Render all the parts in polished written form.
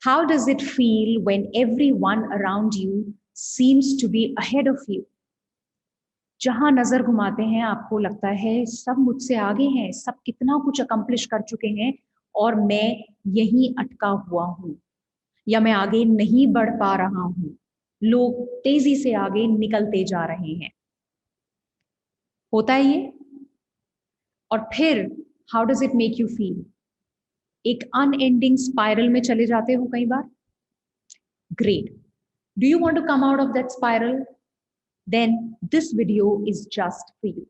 How does it feel when everyone around you seems to be ahead of you? जहां नजर घुमाते हैं आपको लगता है सब मुझसे आगे हैं, सब कितना कुछ अकम्प्लिश कर चुके हैं और मैं यहीं अटका हुआ हूं या मैं आगे नहीं बढ़ पा रहा हूं। लोग तेजी से आगे निकलते जा रहे हैं। होता है ये। और फिर how does it make you feel? एक अनएंडिंग स्पाइरल में चले जाते हो कई बार। Great. Do you want to come out of that spiral? Then this video is just for you.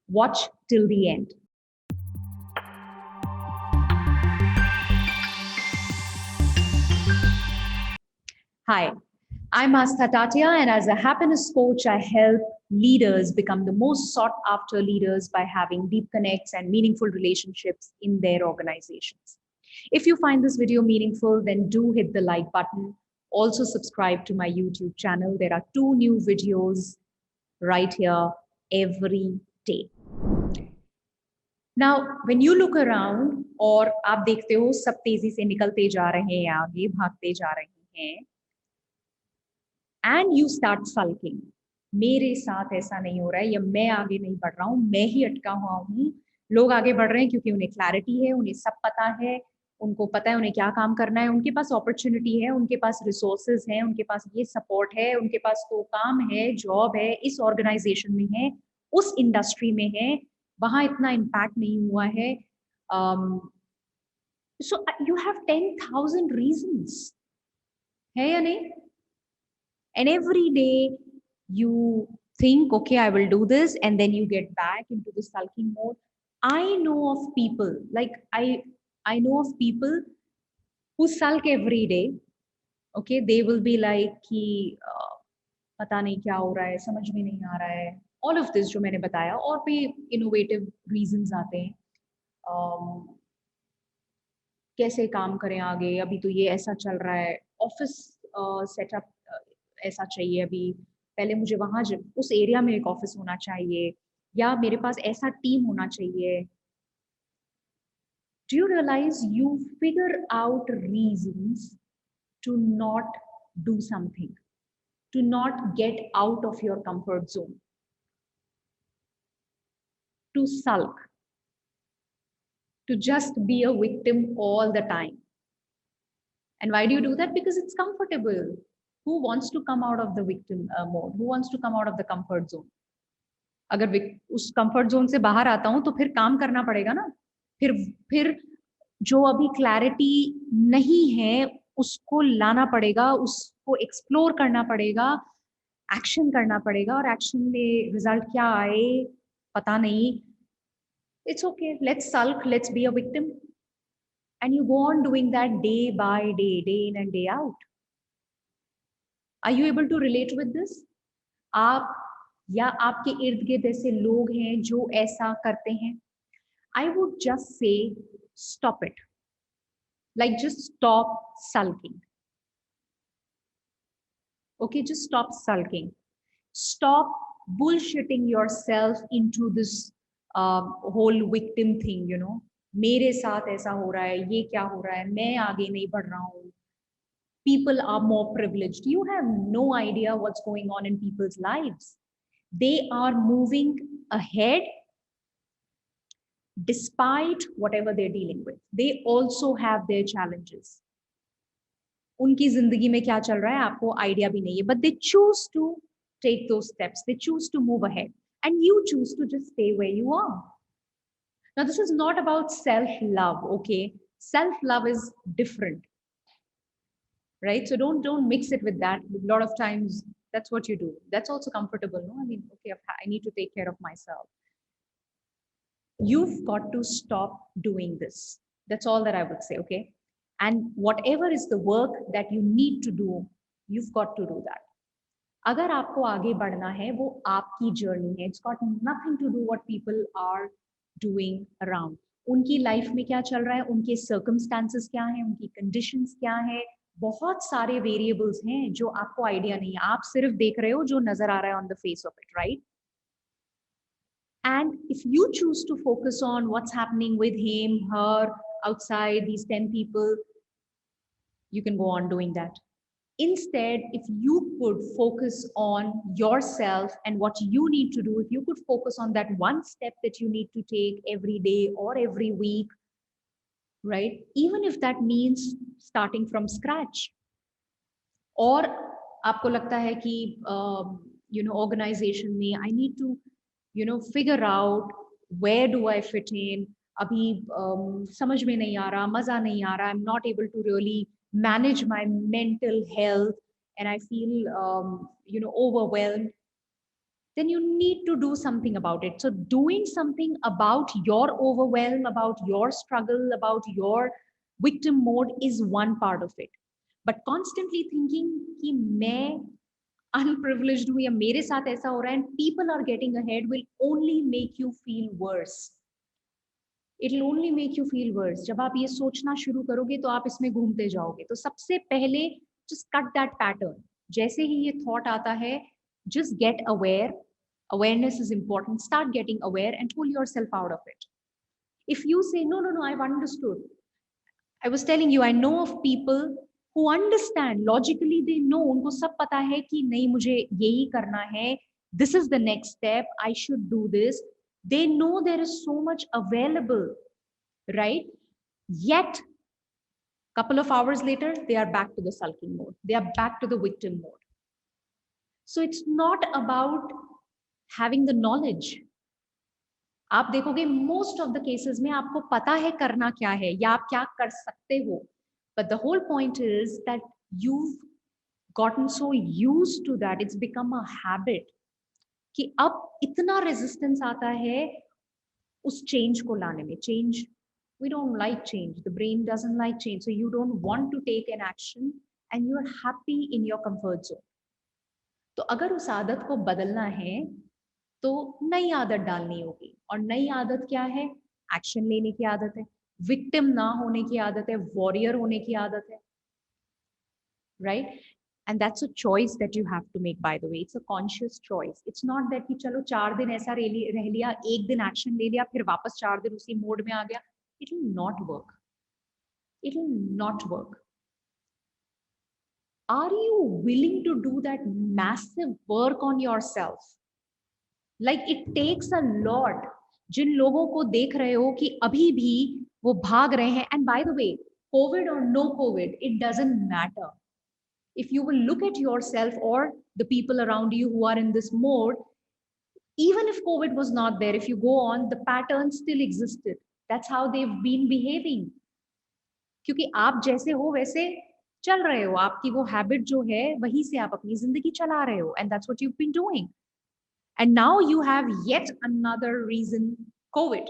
Watch till the end. Hi, I'm Astha Tatia, and as a happiness coach, I help leaders become the most sought after leaders by having deep connects and meaningful relationships in their organizations. If you find this video meaningful, then do hit the like button. Also subscribe to my YouTube channel. There are 2 new videos right here every day. Now, when you look around और आप देखते हो सब तेजी से निकलते जा रहे हैं, आगे भागते जा रहे हैं, and you start sulking, मेरे साथ ऐसा नहीं हो रहा है या मैं आगे नहीं बढ़ रहा हूँ, मैं ही अटका हुआ हूँ। लोग आगे बढ़ रहे हैं क्योंकि उन्हें क्लैरिटी है, उन्हें सब पता है, उनको पता है उन्हें क्या काम करना है, उनके पास अपॉर्चुनिटी है, उनके पास रिसोर्सेज हैं, उनके पास ये सपोर्ट है, उनके पास तो काम है, जॉब है, इस ऑर्गेनाइजेशन में है, उस इंडस्ट्री में है, वहां इतना इम्पैक्ट नहीं हुआ है। सो यू हैव 10,000 रीजंस, है या नहीं? And every day you think, okay, I will do this, and then you get back into the sulking mode. I know of people, like I know of people who sulk every day. Okay, they will be like कि पता नहीं क्या हो रहा है, समझ में नहीं आ रहा है, all of this जो मैंने बताया, और भी innovative reasons आते हैं। कैसे काम करें आगे, अभी तो ये ऐसा चल रहा है, ऑफिस सेटअप ऐसा चाहिए, अभी पहले मुझे वहां उस एरिया में एक ऑफिस होना चाहिए, या मेरे पास ऐसा टीम होना चाहिए। Do you realize you figure out reasons to not do something, to not get out of your comfort zone, to sulk, to just be a victim all the time? And why do you do that? Because it's comfortable. Who wants to come out of the victim mode? Who wants to come out of the comfort zone? अगर उस comfort zone से बाहर आता हूं तो फिर काम करना पड़ेगा ना। फिर जो अभी क्लैरिटी नहीं है उसको लाना पड़ेगा, उसको एक्सप्लोर करना पड़ेगा, एक्शन करना पड़ेगा, और एक्शन में रिजल्ट क्या आए पता नहीं। It's okay, let's sulk, let's be a victim, and you go on doing that day by day, day in and day out. Are you able to relate with this? आप या आपके इर्द गिर्द ऐसे लोग हैं जो ऐसा करते हैं? I would just say stop it. Like just stop sulking. Okay, just stop sulking. Stop bullshitting yourself into this whole victim thing, you know. मेरे साथ ऐसा हो रहा है, ये क्या हो रहा है, मैं आगे नहीं बढ़ रहा हूँ. People are more privileged. You have no idea what's going on in people's lives. They are moving ahead despite whatever they're dealing with. They also have their challenges. उनकी जिंदगी में क्या चल रहा है आपको आइडिया भी नहीं है, but they choose to take those steps. They choose to move ahead, and you choose to just stay where you are. Now, this is not about self-love, okay? Self-love is different, right? So don't mix it with that. A lot of times, that's what you do. That's also comfortable, no? I mean, okay, I need to take care of myself. You've got to stop doing this. That's all that I would say, okay? And whatever is the work that you need to do, you've got to do that. अगर आपको आगे बढ़ना है, वो आपकी journey है. It's got nothing to do what people are doing around. उनकी life में क्या चल रहा है, उनके सर्कमस्टांसेस क्या हैं, उनकी कंडीशंस क्या है, बहुत सारे वेरिएबल्स हैं जो आपको आइडिया नहीं है. आप सिर्फ देख रहे हो जो नजर आ रहा है on the face of it, right? And if you choose to focus on what's happening with him, her, outside, these 10 people, you can go on doing that. Instead, if you could focus on yourself and what you need to do, if you could focus on that one step that you need to take every day or every week, right? Even if that means starting from scratch. और आपको लगता है कि organization में I need to figure out where do I fit in. अभी समझ में नहीं आ रहा, मजा नहीं आ रहा, I'm not able to really manage my mental health and I feel overwhelmed. Then you need to do something about it. So doing something about your overwhelm, about your struggle, about your victim mode is one part of it. But constantly thinking कि मैं unprivileged हूँ या मेरे साथ ऐसा हो रहा है and people are getting ahead will only make you feel worse. It will only make you feel worse. जब आप ये सोचना शुरू करोगे तो आप इसमें घूमते जाओगे. तो सबसे पहले just cut that pattern. जैसे ही ये thought आता है, just get aware. Awareness is important. Start getting aware and pull yourself out of it. If you say, no, I've understood. I was telling you, I know of people who understand, logically they know, उनको सब पता है कि नहीं मुझे यही करना है, this is the next step, I should do this. They know there is so much available, right? Yet, couple of hours later, they are back to the sulking mode. They are back to the victim mode. So it's not about having the knowledge. आप देखोगे most of the cases में आपको पता है करना क्या है या आप क्या कर सकते हो. But the whole point is that you've gotten so used to that, it's become a habit कि अब इतना resistance आता है उस change को लाने में. Change, we don't like change. The brain doesn't like change. So you don't want to take an action and you're happy in your comfort zone. तो अगर उस आदत को बदलना है तो नई आदत डालनी होगी. और नई आदत क्या है? एक्शन लेने की आदत है, विक्टिम ना होने की आदत है, वॉरियर होने की आदत है, right? And that's a choice that you have to make. By the way, it's a conscious choice. It's not that कि चलो 4 दिन ऐसा रह लिया, एक दिन एक्शन ले लिया, फिर वापस 4 दिन उसी मोड में आ गया. It will not work. It will not work. Are you willing to do that massive work on yourself? Like it takes a lot. जिन लोगों को देख रहे हो कि अभी भी वो भाग रहे हैं, and by the way, COVID or no COVID, it doesn't matter. If you will look at yourself or the people around you who are in this mode, even if COVID was not there, if you go on, the pattern still existed. That's how they've been behaving. क्योंकि आप जैसे हो वैसे चल रहे हो, आपकी वो हैबिट जो है वहीं से आप अपनी जिंदगी चला रहे हो, and that's what you've been doing. And now you have yet another reason, COVID.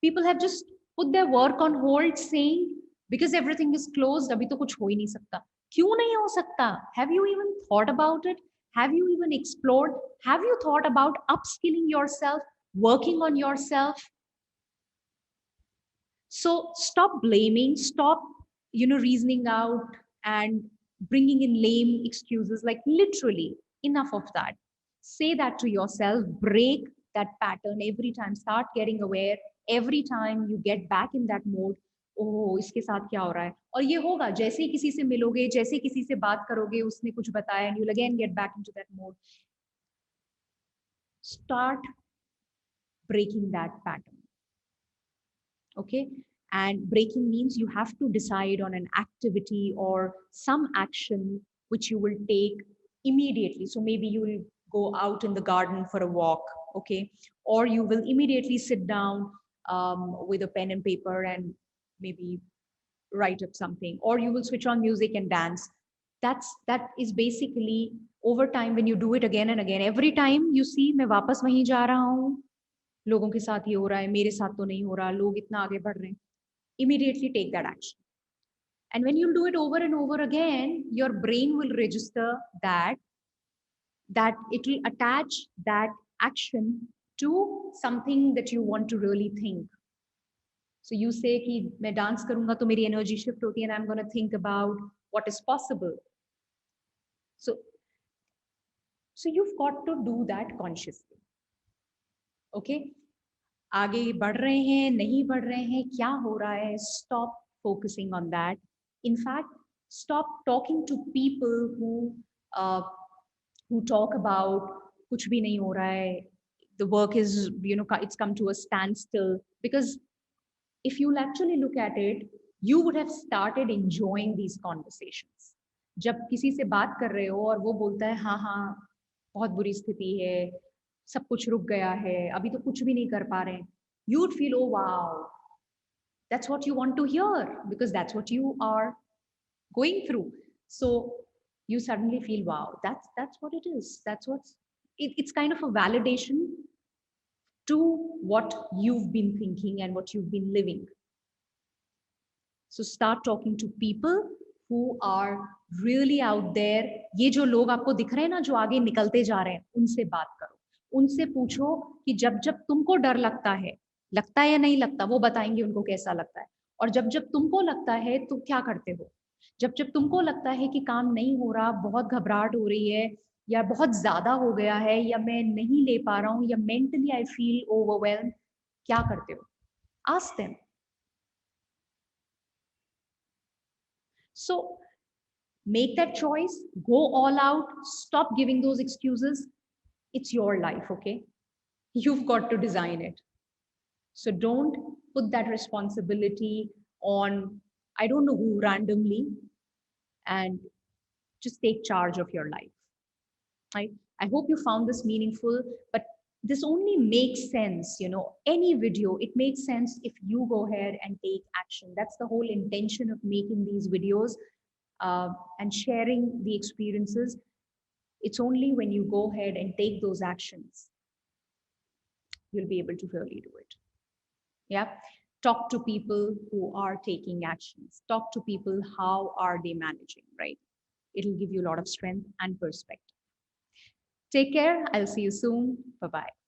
People have just put their work on hold saying, because everything is closed, abhi to kuch ho hi nahi sakta. Kyun nahi ho sakta? Have you even thought about it? Have you even explored? Have you thought about upskilling yourself, working on yourself? So stop blaming, stop, reasoning out and bringing in lame excuses. Like literally, enough of that. Say that to yourself, break that pattern every time, start getting aware every time you get back in that mode. ओह इसके साथ क्या हो रहा है. और ये होगा जैसे ही किसी से मिलोगे, जैसे ही किसी से बात करोगे, उसने कुछ बताया, and you'll again get back into that mode. Start breaking that pattern. Okay. And breaking means you have to decide on an activity or some action which you will take immediately. So maybe you will go out in the garden for a walk, okay? Or you will immediately sit down with a pen and paper and maybe write up something. Or you will switch on music and dance. That is basically over time when you do it again and again. Every time you see, मैं वापस वहीं जा रहा हूँ, लोगों के साथ ये हो रहा है, मेरे साथ तो नहीं हो रहा, लोग इतना आगे बढ़ रहे हैं. Immediately take that action. And when you do it over and over again, your brain will register that it will attach that action to something that you want to really think. So you say कि मैं dance करूँगा तो मेरी energy shift होती है and I'm going to think about what is possible. So you've got to do that consciously. Okay? आगे बढ़ रहे हैं, नहीं बढ़ रहे हैं, क्या हो रहा है, stop focusing on that. In fact, stop talking to people uh, who talk about kuch bhi nahi ho raha hai, the work is, it's come to a standstill. Because if you'll actually look at it, you would have started enjoying these conversations. जब किसी से बात कर रहे हो और वो बोलता है हाँ हाँ बहुत बुरी स्थिति है, सब कुछ रुक गया है, अभी तो कुछ भी नहीं कर पा रहे हैं, you would feel, oh wow, that's what you want to hear, because that's what you are going through. So you suddenly feel, wow, that's what it is. That's what's it's kind of a validation to what you've been thinking and what you've been living. So start talking to people who are really out there. ये जो लोग आपको दिख रहे हैं ना, जो आगे निकलते जा रहे हैं, उनसे बात करो, उनसे पूछो कि जब जब तुमको डर लगता है या नहीं लगता, वो बताएंगे उनको कैसा लगता है। और जब जब तुमको लगता है तो क्या करते हो? जब जब तुमको लगता है कि काम नहीं हो रहा, बहुत घबराहट हो रही है, या बहुत ज्यादा हो गया है, या मैं नहीं ले पा रहा हूँ, या मेंटली आई फील ओवरवेल्म, क्या करते हो? Ask them. So make that choice, go all out, stop giving those excuses. It's your life, okay? You've got to design it. So don't put that responsibility on, I don't know who, randomly, and just take charge of your life. Right? I hope you found this meaningful, but this only makes sense, any video, it makes sense if you go ahead and take action. That's the whole intention of making these videos, and sharing the experiences. It's only when you go ahead and take those actions, you'll be able to really do it. Yeah. Talk to people who are taking actions. Talk to people, how are they managing, right? It'll give you a lot of strength and perspective. Take care. I'll see you soon. Bye-bye.